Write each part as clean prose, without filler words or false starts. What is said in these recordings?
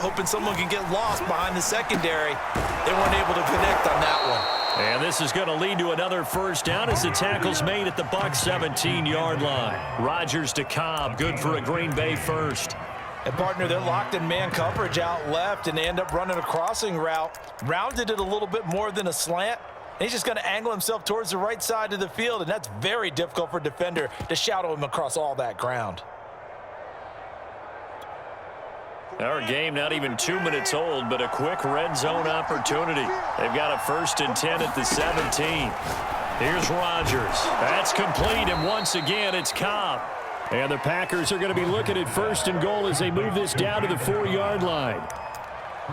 hoping someone can get lost behind the secondary. They weren't able to connect on that one. And this is going to lead to another first down as the tackle's made at the Bucs 17-yard line. Rodgers to Cobb, good for a Green Bay first. And partner, they're locked in man coverage out left, and they end up running a crossing route. Rounded it a little bit more than a slant. And he's just going to angle himself towards the right side of the field, and that's very difficult for a defender to shadow him across all that ground. Our game not even 2 minutes old, but a quick red zone opportunity. They've got a 1st and 10 at the 17. Here's Rodgers. That's complete, and once again, it's Cobb. And the Packers are going to be looking at 1st and goal as they move this down to the 4-yard line.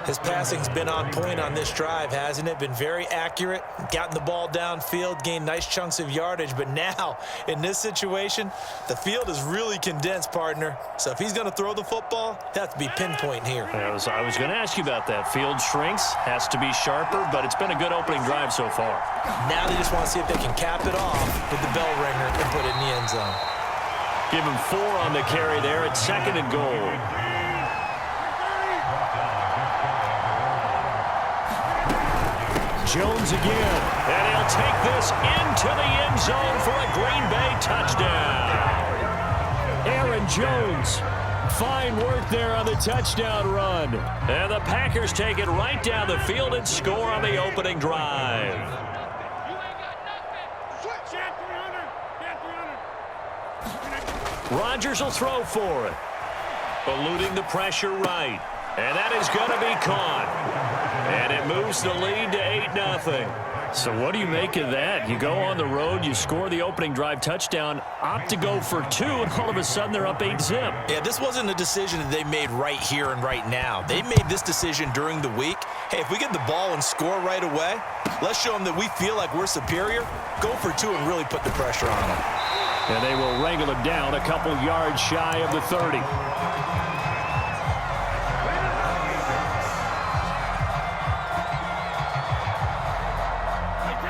His passing's been on point on this drive, hasn't it? Been very accurate, gotten the ball downfield, gained nice chunks of yardage. But now, in this situation, the field is really condensed, partner. So if he's going to throw the football, it has to be pinpoint here. I was going to ask you about that. Field shrinks, has to be sharper, but it's been a good opening drive so far. Now they just want to see if they can cap it off with the bell ringer and put it in the end zone. Give him 4 on the carry there at 2nd and goal. Jones again, and he'll take this into the end zone for a Green Bay touchdown. Aaron Jones, fine work there on the touchdown run. And the Packers take it right down the field and score on the opening drive. Rodgers will throw for it. Eluding the pressure right. And that is going to be caught. And it moves the lead to 8-0. So what do you make of that? You go on the road, you score the opening drive touchdown, opt to go for 2, and all of a sudden they're up 8-zip. Yeah, this wasn't a decision that they made right here and right now. They made this decision during the week. Hey, if we get the ball and score right away, let's show them that we feel like we're superior. Go for 2 and really put the pressure on them. And they will wrangle him down a couple yards shy of the 30.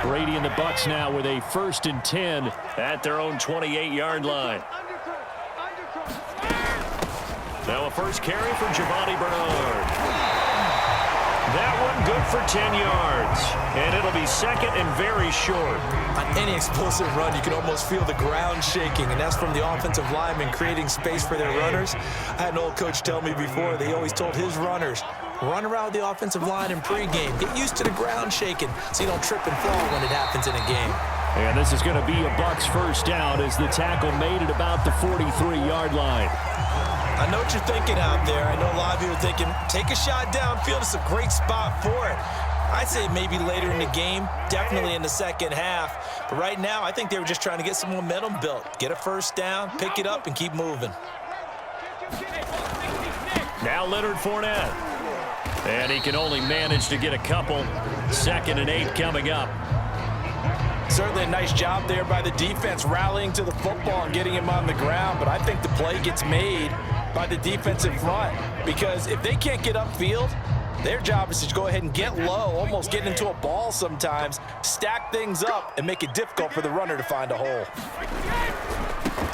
Brady and the Bucs now with a 1st and 10 at their own 28-yard line. Now a first carry for Giovanni Bernard. That one good for 10 yards. And it'll be 2nd and very short. On any explosive run, you can almost feel the ground shaking, and that's from the offensive linemen creating space for their runners. I had an old coach tell me before, they always told his runners, run around the offensive line in pregame. Get used to the ground shaking so you don't trip and fall when it happens in a game. And this is going to be a Bucs first down as the tackle made it about the 43-yard line. I know what you're thinking out there. I know a lot of you are thinking, take a shot downfield. It's a great spot for it. I'd say maybe later in the game, definitely in the second half. But right now, I think they were just trying to get some momentum built. Get a first down, pick it up, and keep moving. Now Leonard Fournette. And he can only manage to get a couple. 2nd and 8 coming up. Certainly a nice job there by the defense rallying to the football and getting him on the ground. But I think the play gets made by the defensive front. Because if they can't get upfield, their job is to go ahead and get low, almost get into a ball sometimes, stack things up, and make it difficult for the runner to find a hole.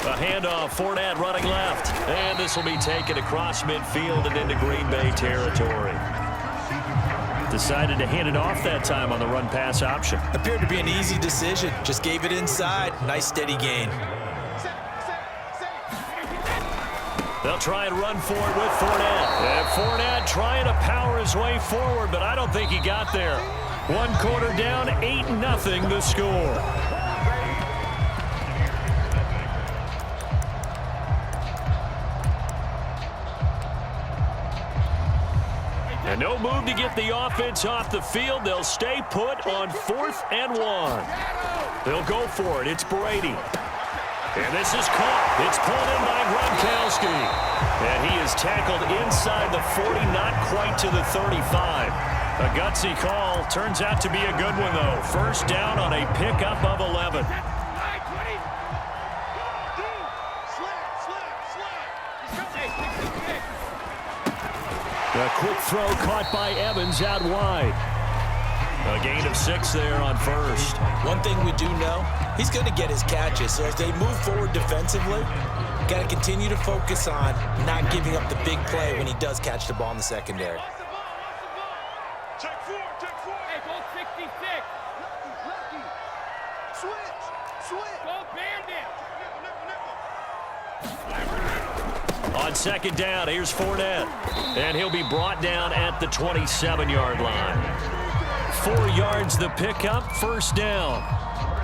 A handoff, Fournette running left. And this will be taken across midfield and into Green Bay territory. Decided to hand it off that time on the run-pass option. Appeared to be an easy decision. Just gave it inside. Nice steady gain. They'll try and run for it with Fournette. And Fournette trying to power his way forward, but I don't think he got there. 1 quarter down, 8-0 the score. And no move to get the offense off the field. They'll stay put on 4th and 1. They'll go for it. It's Brady. And this is caught. It's pulled in by Gronkowski. And he is tackled inside the 40, not quite to the 35. A gutsy call. Turns out to be a good one, though. First down on a pickup of 11. A quick throw caught by Evans out wide. A gain of 6 there on first. One thing we do know, he's going to get his catches. So as they move forward defensively, got to continue to focus on not giving up the big play when he does catch the ball in the secondary. Hey, go 66. Switch. Go bandit. On second down, here's Fournette. And he'll be brought down at the 27-yard line. 4 yards the pickup, first down.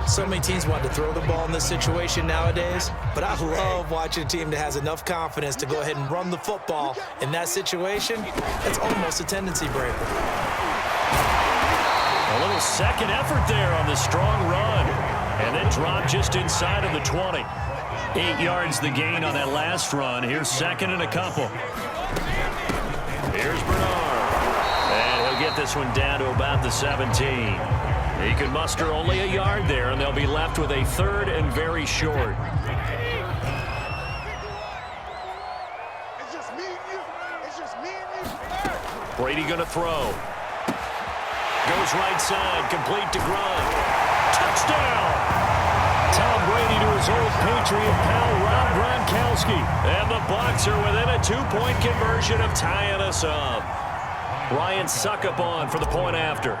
So many teams want to throw the ball in this situation nowadays, but I love watching a team that has enough confidence to go ahead and run the football. In that situation, that's almost a tendency breaker. A little second effort there on the strong run. And then drop just inside of the 20. 8 yards the gain on that last run. Here's second and a couple. Here's Bernard. And he'll get this one down to about the 17. He can muster only a yard there, and they'll be left with a third and very short. Brady going to throw. Goes right side, complete to Grunt. Touchdown! Tom Brady to his old Patriot pal, Rob Gronkowski. And the Bucs are within a 2-point conversion of tying us up. Ryan Suckup on for the point after.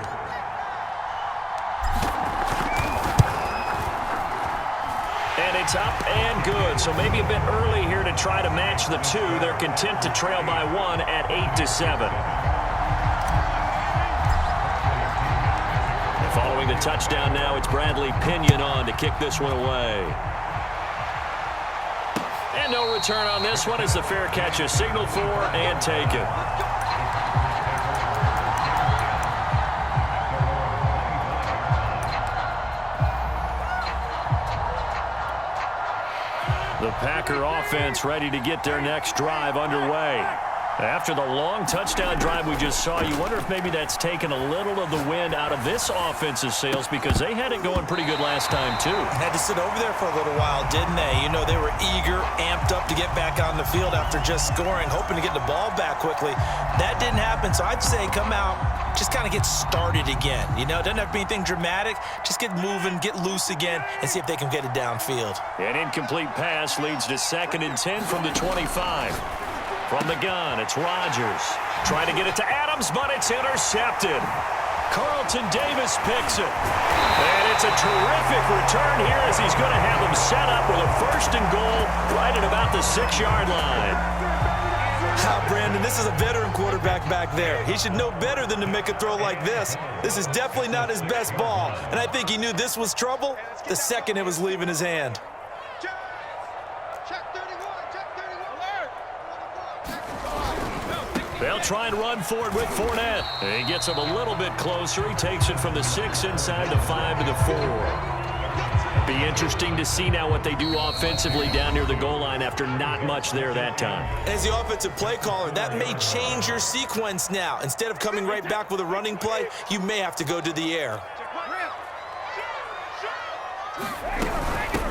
And it's up and good. So maybe a bit early here to try to match the two. They're content to trail by 1 at 8-7. Following the touchdown now, it's Bradley Pinion on to kick this one away. And no return on this one as the fair catch is signaled for and taken. The Packer offense ready to get their next drive underway. After the long touchdown drive we just saw, you wonder if maybe that's taken a little of the wind out of this offense's sails because they had it going pretty good last time, too. Had to sit over there for a little while, didn't they? You know, they were eager, amped up to get back on the field after just scoring, hoping to get the ball back quickly. That didn't happen, so I'd say come out, just kind of get started again. You know, doesn't have to be anything dramatic. Just get moving, get loose again, and see if they can get it downfield. An incomplete pass leads to 2nd and 10 from the 25. From the gun, it's Rodgers. Trying to get it to Adams, but it's intercepted. Carlton Davis picks it. And it's a terrific return here as he's going to have them set up with a 1st and goal right at about the 6-yard line. Brandon, this is a veteran quarterback back there. He should know better than to make a throw like this. This is definitely not his best ball, and I think he knew this was trouble the second it was leaving his hand. They'll try and run for it with Fournette. He gets him a little bit closer. He takes it from the 6 inside the 5 to the 4. Be interesting to see now what they do offensively down near the goal line after not much there that time. As the offensive play caller, that may change your sequence now. Instead of coming right back with a running play, you may have to go to the air.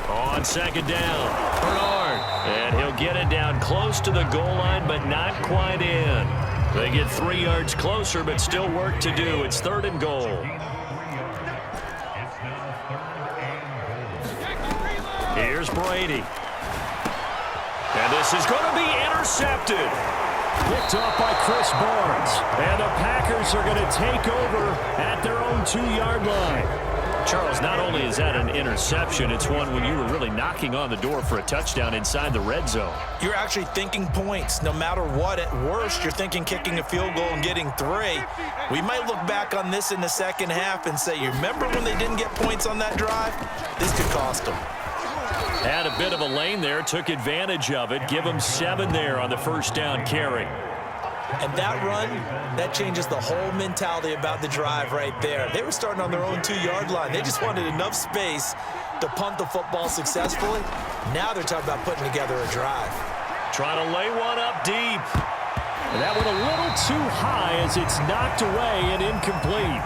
On second down, Bernard. And he'll get it down close to the goal line, but not quite in. They get 3 yards closer, but still work to do. It's 3rd and goal. Here's Brady. And this is going to be intercepted. Picked off by Chris Barnes. And the Packers are going to take over at their own 2-yard line. Charles, not only is that an interception, it's one when you were really knocking on the door for a touchdown inside the red zone. You're actually thinking points. No matter what, at worst, you're thinking kicking a field goal and getting 3. We might look back on this in the second half and say, you remember when they didn't get points on that drive? This could cost them. Had a bit of a lane there, took advantage of it. Give them 7 there on the 1st down carry. And that run, that changes the whole mentality about the drive right there. They were starting on their own 2-yard line. They just wanted enough space to punt the football successfully. Now they're talking about putting together a drive. Trying to lay one up deep. And that went a little too high as it's knocked away and incomplete.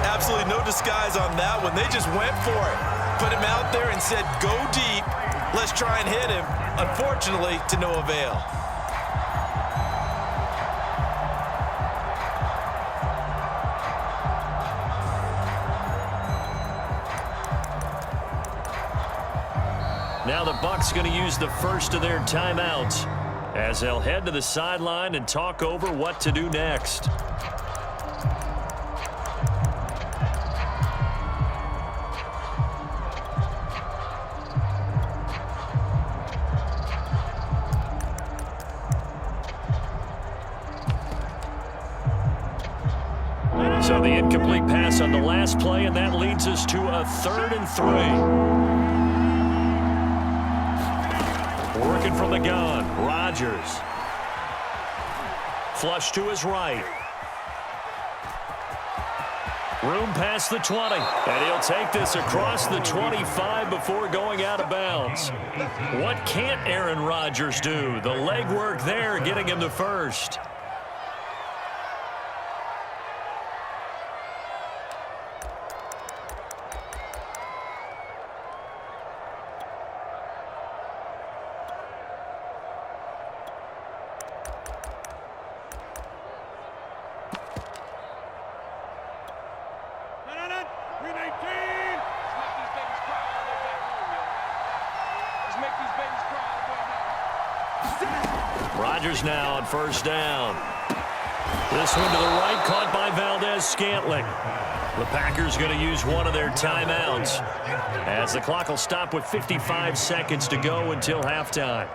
Absolutely no disguise on that one. They just went for it. Put him out there and said, go deep. Let's try and hit him. Unfortunately, to no avail. Now the Bucs going to use the first of their timeouts as they'll head to the sideline and talk over what to do next. So the incomplete pass on the last play, and that leads us to a 3rd and 3. Working from the gun, Rodgers. Flush to his right. Room past the 20, and he'll take this across the 25 before going out of bounds. What can't Aaron Rodgers do? The legwork there getting him the first. Rodgers now on first down. This one to the right, caught by Valdez-Scantling. The Packers going to use one of their timeouts as the clock will stop with 55 seconds to go until halftime.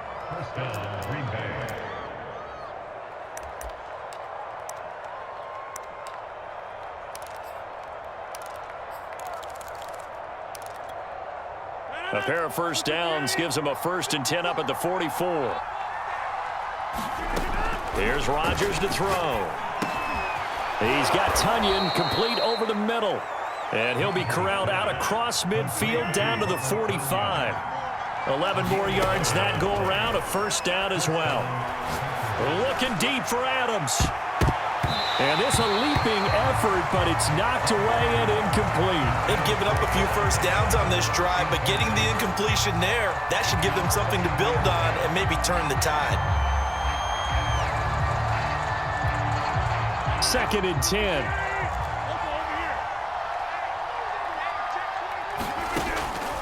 A pair of first downs gives them a 1st and 10 up at the 44. Here's Rodgers to throw. He's got Tunyon complete over the middle. And he'll be corralled out across midfield down to the 45. 11 more yards that go around, a first down as well. Looking deep for Adams. And this a leaping effort, but it's knocked away and incomplete. They've given up a few first downs on this drive, but getting the incompletion there, that should give them something to build on and maybe turn the tide. 2nd and 10.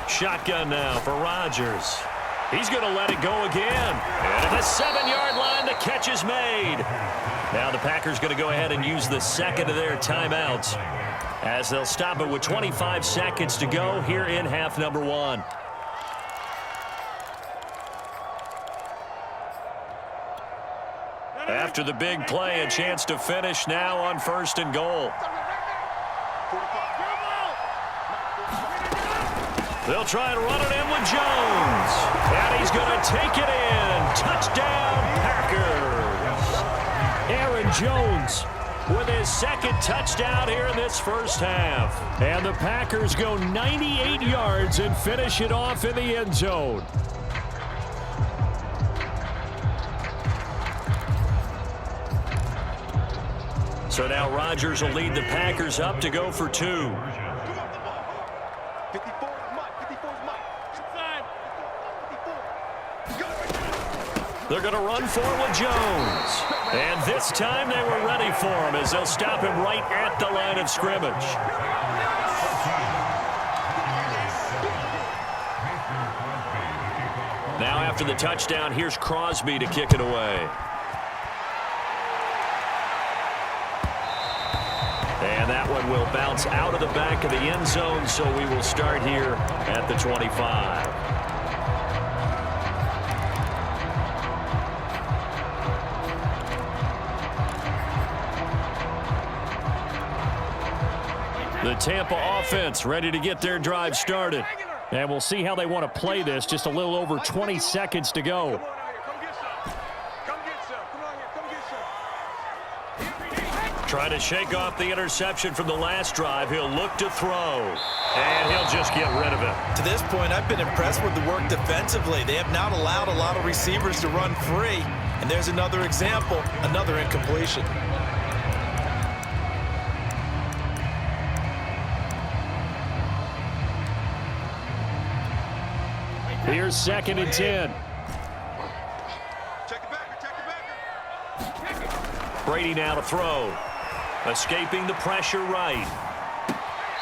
Shotgun now for Rodgers. He's going to let it go again. And at the 7-yard line, the catch is made. Now the Packers going to go ahead and use the second of their timeouts as they'll stop it with 25 seconds to go here in half number 1. After the big play, a chance to finish now on 1st and goal. They'll try and run it in with Jones. And he's going to take it in. Touchdown, Packers. Aaron Jones with his 2nd touchdown here in this first half. And the Packers go 98 yards and finish it off in the end zone. So now Rodgers will lead the Packers up to go for 2. They're going to run for with Jones. And this time they were ready for him as they'll stop him right at the line of scrimmage. Now after the touchdown, here's Crosby to kick it away. And that one will bounce out of the back of the end zone, so we will start here at the 25. The Tampa offense ready to get their drive started. And we'll see how they want to play this. Just a little over 20 seconds to go. Trying to shake off the interception from the last drive. He'll look to throw. And he'll just get rid of it. To this point, I've been impressed with the work defensively. They have not allowed a lot of receivers to run free. And there's another example, another incompletion. Here's 2nd and 10. Brady now to throw. Escaping the pressure right.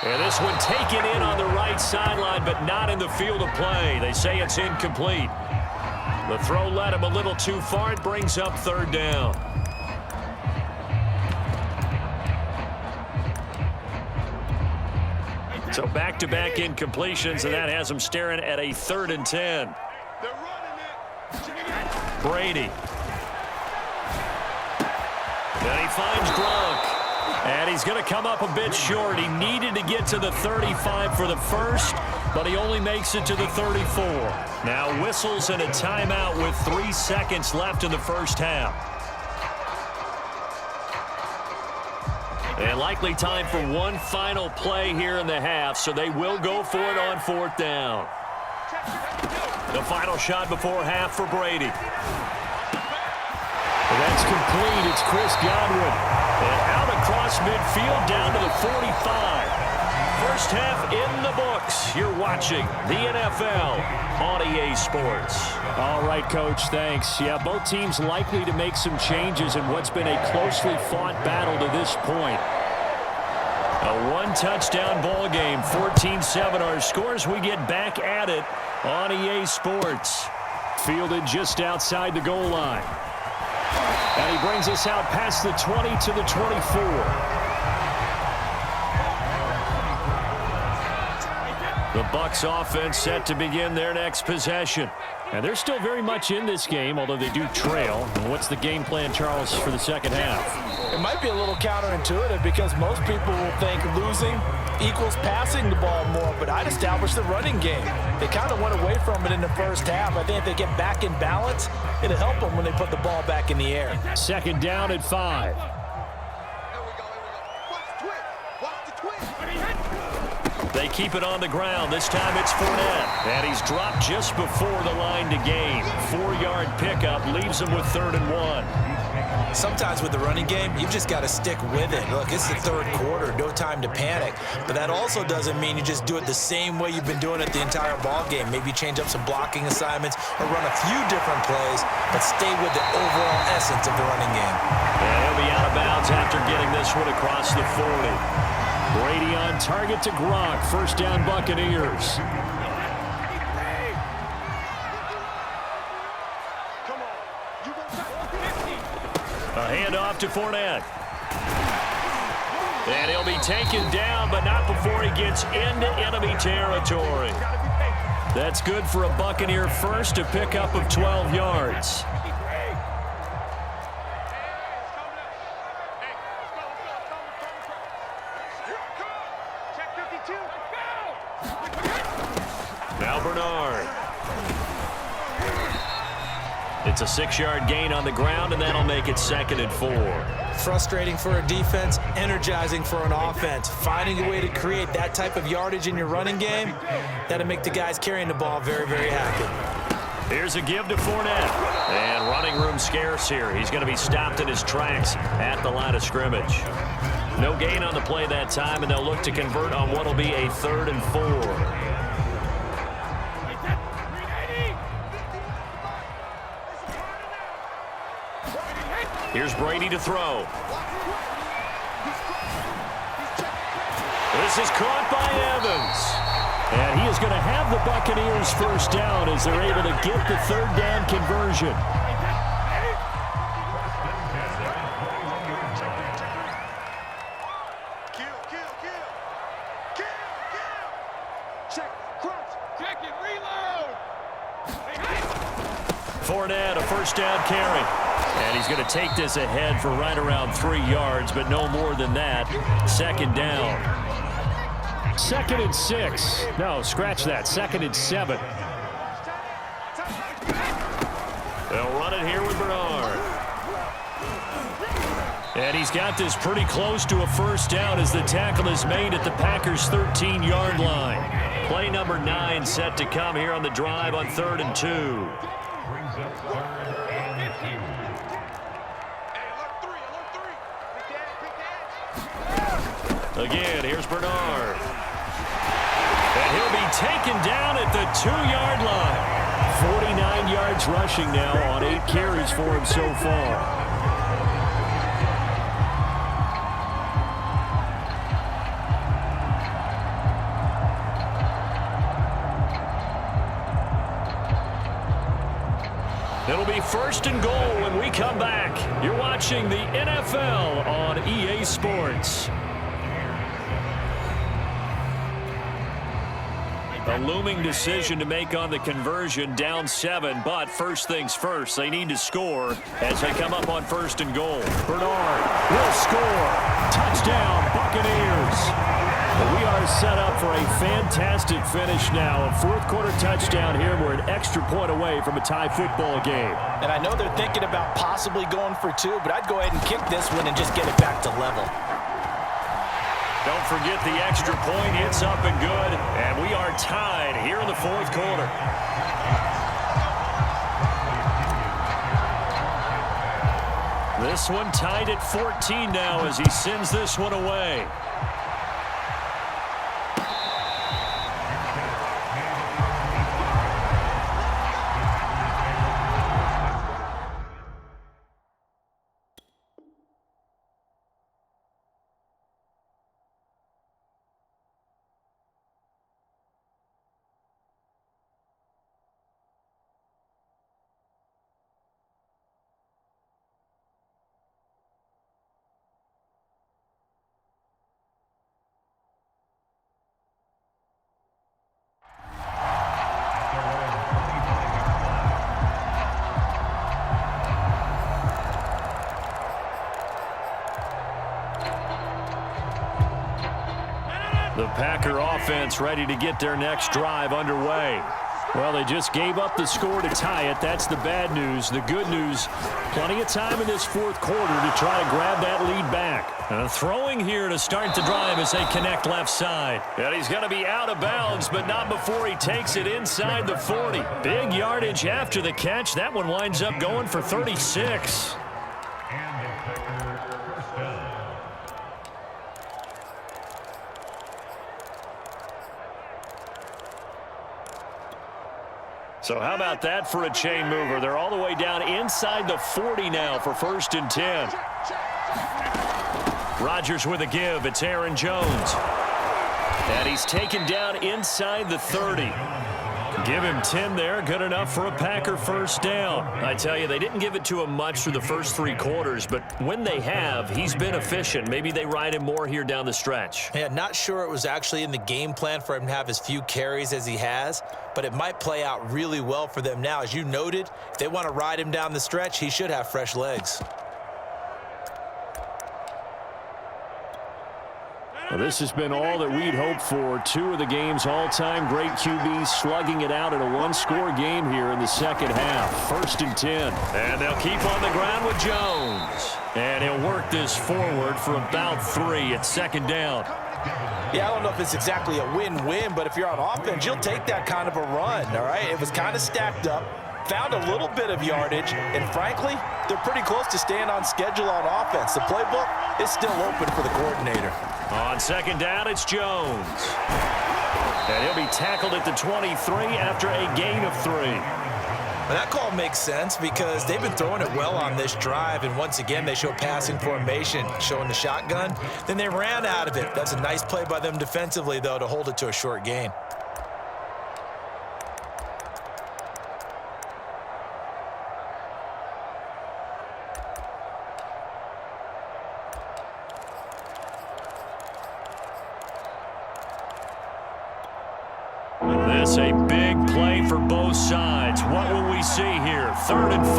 And this one taken in on the right sideline, but not in the field of play. They say it's incomplete. The throw led him a little too far. It brings up third down. So back-to-back incompletions, and that has him staring at a 3rd and 10. Brady. And he finds Gronk. And he's going to come up a bit short. He needed to get to the 35 for the first, but he only makes it to the 34. Now whistles and a timeout with 3 seconds left in the first half. And likely time for one final play here in the half, so they will go for it on 4th down. The final shot before half for Brady. That's complete. It's Chris Godwin. And out across midfield down to the 45. First half in the books. You're watching the NFL on EA Sports. All right, Coach, thanks. Yeah, both teams likely to make some changes in what's been a closely fought battle to this point. A one-touchdown ball game, 14-7 our scores. We get back at it on EA Sports. Fielded just outside the goal line. And he brings us out past the 20 to the 24. The Bucs offense set to begin their next possession. And they're still very much in this game, although they do trail. And what's the game plan, Charles, for the second half? It might be a little counterintuitive because most people will think losing equals passing the ball more, but I'd establish the running game. They kind of went away from it in the first half. I think if they get back in balance, it'll help them when they put the ball back in the air. 2nd down at 5. They keep it on the ground. This time it's Fournette. And he's dropped just before the line to gain. 4-yard pickup leaves him with 3rd and 1. Sometimes with the running game, you've just got to stick with it. Look, it's the 3rd quarter, no time to panic. But that also doesn't mean you just do it the same way you've been doing it the entire ball game. Maybe change up some blocking assignments or run a few different plays, but stay with the overall essence of the running game. And he'll be out of bounds after getting this one across the 40. Brady on target to Gronk. 1st down, Buccaneers. A handoff to Fournette. And he'll be taken down, but not before he gets into enemy territory. That's good for a Buccaneer first, a pickup of 12 yards. Now Bernard. It's a 6-yard gain on the ground, and that'll make it 2nd and 4. Frustrating for a defense, energizing for an offense. Finding a way to create that type of yardage in your running game, that'll make the guys carrying the ball very, very happy. Here's a give to Fournette. And running room scarce here. He's going to be stopped in his tracks at the line of scrimmage. No gain on the play that time, and they'll look to convert on what will be a 3rd and 4. Here's Brady to throw. This is caught by Evans. And he is going to have the Buccaneers 1st down as they're able to get the 3rd down conversion. Fournette, a 1st down carry. And he's going to take this ahead for right around 3 yards, but no more than that. 2nd down. 2nd and 6. No, scratch that. 2nd and 7. They'll run it here with Bernard. And he's got this pretty close to a 1st down as the tackle is made at the Packers' 13-yard line. Play number 9 set to come here on the drive on 3rd and 2. Again, here's Bernard. And he'll be taken down at the 2-yard line. 49 yards rushing now on 8 carries for him so far. It'll be 1st and goal when we come back. You're watching the NFL on EA Sports. A looming decision to make on the conversion, down 7, but first things first, they need to score as they come up on 1st and goal. Bernard will score. Touchdown, Buccaneers. We are set up for a fantastic finish now. A 4th quarter touchdown here. We're an extra point away from a tie football game. And I know they're thinking about possibly going for 2, but I'd go ahead and kick this one and just get it back to level. Don't forget the extra point. It's up and good. And we are tied here in the 4th quarter. This one tied at 14 now as he sends this one away. The Packer offense ready to get their next drive underway. Well, they just gave up the score to tie it. That's the bad news. The good news, plenty of time in this 4th quarter to try to grab that lead back. Throwing here to start the drive as they connect left side. And he's going to be out of bounds, but not before he takes it inside the 40. Big yardage after the catch. That one winds up going for 36. So how about that for a chain mover? They're all the way down inside the 40 now for 1st and 10. Rodgers with a give. It's Aaron Jones. And he's taken down inside the 30. Give him 10 there. Good enough for a Packer 1st down. I tell you, they didn't give it to him much through the first 3 quarters, but when they have, he's been efficient. Maybe they ride him more here down the stretch. Yeah, not sure it was actually in the game plan for him to have as few carries as he has, but it might play out really well for them now. As you noted, if they want to ride him down the stretch, he should have fresh legs. Well, this has been all that we'd hoped for. 2 of the game's all-time great QBs slugging it out in a 1-score game here in the 2nd half. 1st and 10. And they'll keep on the ground with Jones. And he'll work this forward for about 3 at 2nd down. Yeah, I don't know if it's exactly a win-win, but if you're on offense, you'll take that kind of a run, all right? It was kind of stacked up, found a little bit of yardage, and frankly, they're pretty close to staying on schedule on offense. The playbook is still open for the coordinator. On 2nd down, it's Jones. And he'll be tackled at the 23 after a gain of 3. Well, that call makes sense because they've been throwing it well on this drive, and once again, they show passing formation, showing the shotgun. Then they ran out of it. That's a nice play by them defensively, though, to hold it to a short gain. This a big play for both sides. What will we see here? 3rd and 4.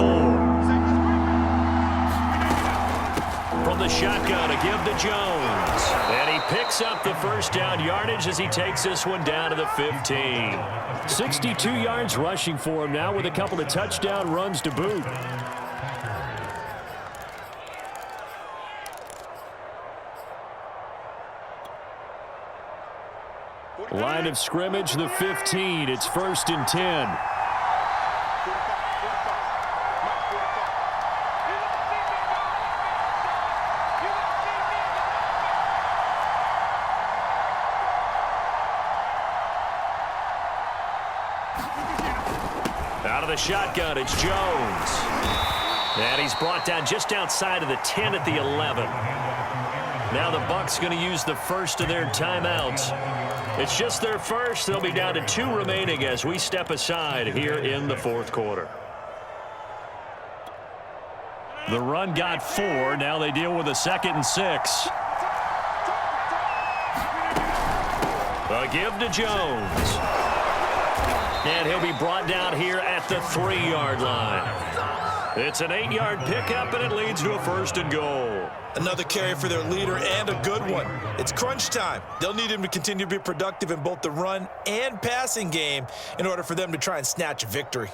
From the shotgun, a give to Jones. And he picks up the 1st down yardage as he takes this one down to the 15. 62 yards rushing for him now with a couple of touchdown runs to boot. Line of scrimmage, the 15. It's 1st and 10. Out of the shotgun, it's Jones. And he's brought down just outside of the 10 at the 11. Now the Bucs going to use the first of their timeouts. It's just their first. They'll be down to 2 remaining as we step aside here in the 4th quarter. The run got 4. Now they deal with a 2nd and 6. A give to Jones. And he'll be brought down here at the 3-yard line. It's an 8-yard pickup, and it leads to a 1st and goal. Another carry for their leader, and a good one. It's crunch time. They'll need him to continue to be productive in both the run and passing game in order for them to try and snatch a victory.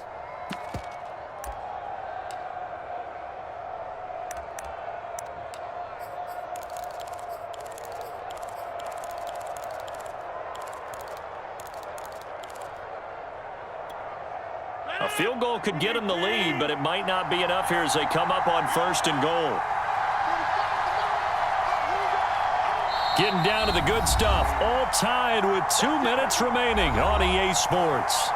A field goal could get them the lead, but it might not be enough here as they come up on 1st and goal. Getting down to the good stuff, all tied with 2 minutes remaining on EA Sports.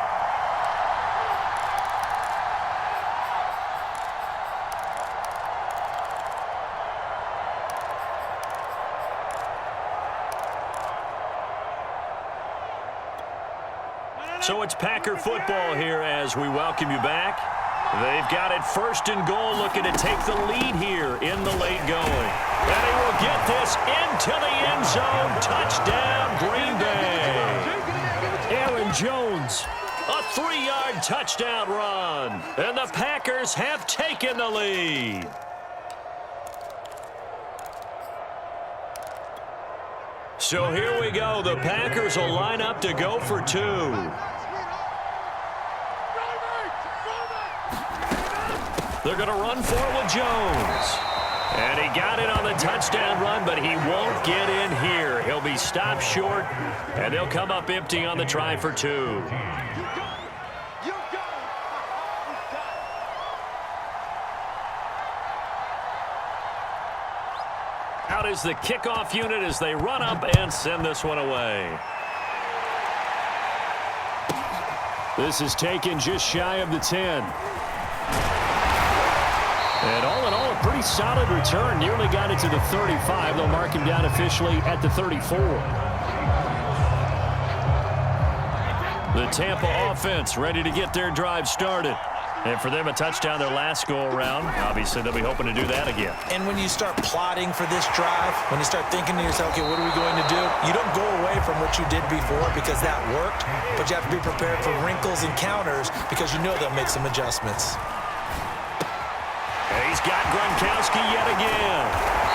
So it's Packer football here as we welcome you back. They've got it 1st and goal, looking to take the lead here in the late going. And he will get this into the end zone. Touchdown, Green Bay. Aaron Jones, a 3-yard touchdown run. And the Packers have taken the lead. So here we go. The Packers will line up to go for 2. They're going to run for it with Jones. And he got it on the touchdown run, but he won't get in here. He'll be stopped short, and they'll come up empty on the try for 2. Out is the kickoff unit as they run up and send this one away. This is taken just shy of the 10. And all in all, a pretty solid return. Nearly got it to the 35. They'll mark him down officially at the 34. The Tampa offense ready to get their drive started. And for them, a touchdown their last go-around. Obviously, they'll be hoping to do that again. And when you start plotting for this drive, when you start thinking to yourself, okay, what are we going to do? You don't go away from what you did before because that worked, but you have to be prepared for wrinkles and counters because you know they'll make some adjustments. And he's got Gronkowski yet again.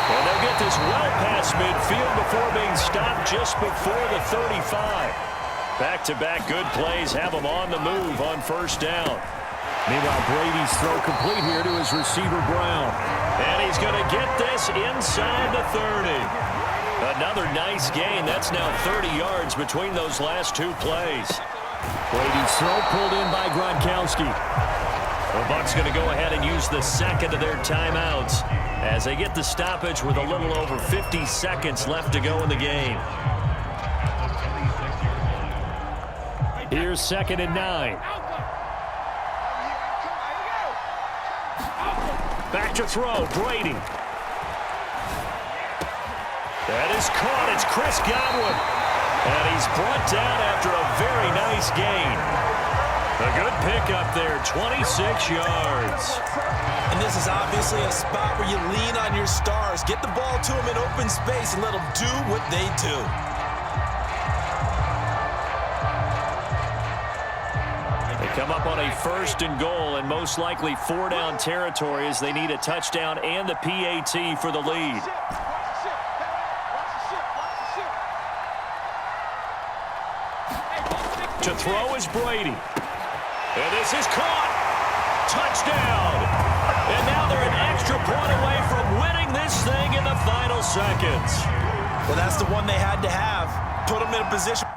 And they'll get this well past midfield before being stopped just before the 35. Back-to-back good plays have them on the move on 1st down. Meanwhile, Brady's throw complete here to his receiver, Brown. And he's going to get this inside the 30. Another nice gain. That's now 30 yards between those last 2 plays. Brady's throw pulled in by Gronkowski. The Bucs going to go ahead and use the 2nd of their timeouts as they get the stoppage with a little over 50 seconds left to go in the game. Here's 2nd and 9. Back to throw, Brady. That is caught. It's Chris Godwin. And he's brought down after a very nice gain. A good pickup there, 26 yards. And this is obviously a spot where you lean on your stars. Get the ball to them in open space and let them do what they do. Come up on a 1st and goal and most likely 4-down territory as they need a touchdown and the PAT for the lead. To throw is Brady. And this is caught. Touchdown. And now they're an extra point away from winning this thing in the final seconds. Well, that's the one they had to have. Put them in a position.